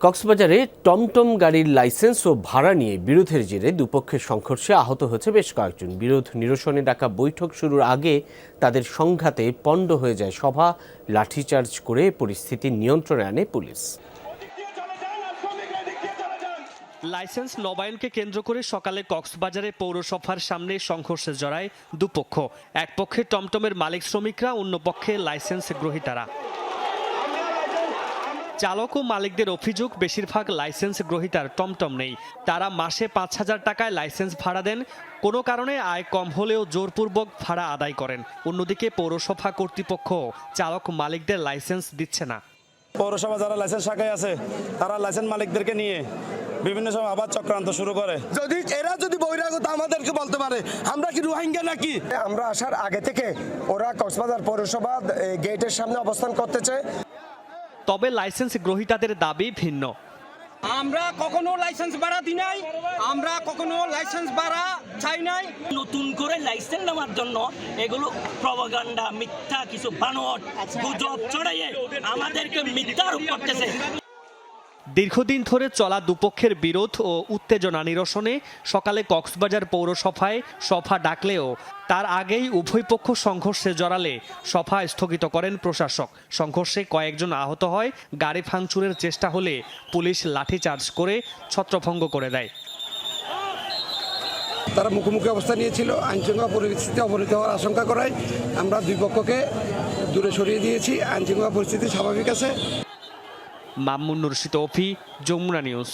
কক্সবাজারে টমটম গাড়ির লাইসেন্স ও ভাড়া নিয়ে বিরোধের জেরে দুপক্ষের সংঘর্ষে আহত হয়েছে বেশ কয়েকজন। বিরোধ নিরসনে ডাকা বৈঠক শুরুর আগে তাদের সংঘাতে পণ্ড হয়ে যায় সভা। লাঠিচার্জ করে পরিস্থিতি নিয়ন্ত্রণে আনে পুলিশ। লাইসেন্স নবায়নকে কেন্দ্র করে সকালে কক্সবাজারে পৌরসভার সামনে সংঘর্ষে জড়ায় দুপক্ষ। এক পক্ষে টমটমের মালিক শ্রমিকরা, অন্য পক্ষে লাইসেন্স গ্রহীতারা। চালক ও মালিকদের অভিযোগ, বেশিরভাগ লাইসেন্স গ্রহীতার টমটম নেই। তারা মাসে ৫,০০০ টাকায় লাইসেন্স ভাড়া দেন, কোনো কারণে আয় কম হলেও জোরপূর্বক ভাড়া আদায় করেন। অন্যদিকে পৌরসভা কর্তৃপক্ষ চালক মালিকদের লাইসেন্স দিচ্ছে না। পৌরসভা যারা লাইসেন্স শাখায় আছে তারা লাইসেন্স মালিকদেরকে নিয়ে বিভিন্ন সময় আবার চক্রান্ত শুরু করে। এরা যদি বহিরাগত আমাদেরকে বলতে পারে আমরা কি রোহিঙ্গা নাকি? আমরা আসার আগে থেকে ওরা কক্সবাজার পৌরসভা গেটের সামনে অবস্থান করতেছে। তবে লাইসেন্স গ্রহীতাদের দাবি ভিন্ন। আমরা কখনো লাইসেন্স ভাড়া দিই নাই, আমরা কখনো লাইসেন্স ভাড়া চাই নাই। নতুন করে লাইসেন্স নেওয়ার জন্য এগুলো প্রপাগান্ডা, মিথ্যা কিছু বানোয়াট গুজব ছড়াইয়ে আমাদেরকে মিথ্যা আরোপ করতেছে। দীর্ঘদিন ধরে চলা দুপক্ষের বিরোধ ও উত্তেজনা নিরসনে সকালে কক্সবাজার পৌরসভায় সভা ডাকলেও তার আগেই উভয় পক্ষ সংঘর্ষে জড়ালে সভা স্থগিত করেন প্রশাসক। সংঘর্ষে কয়েকজন আহত হয়। গাড়ি ভাঙচুরের চেষ্টা হলে পুলিশ লাঠিচার্জ করে ছত্রভঙ্গ করে দেয়। তারা মুখোমুখি অবস্থা নিয়েছিল, আইনশৃঙ্খলা পরিস্থিতি অবনতি হওয়ার আশঙ্কা করায় আমরা দুই পক্ষকে দূরে সরিয়ে দিয়েছি। আইনশৃঙ্খলা পরিস্থিতি স্বাভাবিক আছে। মামুন রশিদ, অফি, যমুনা নিউজ।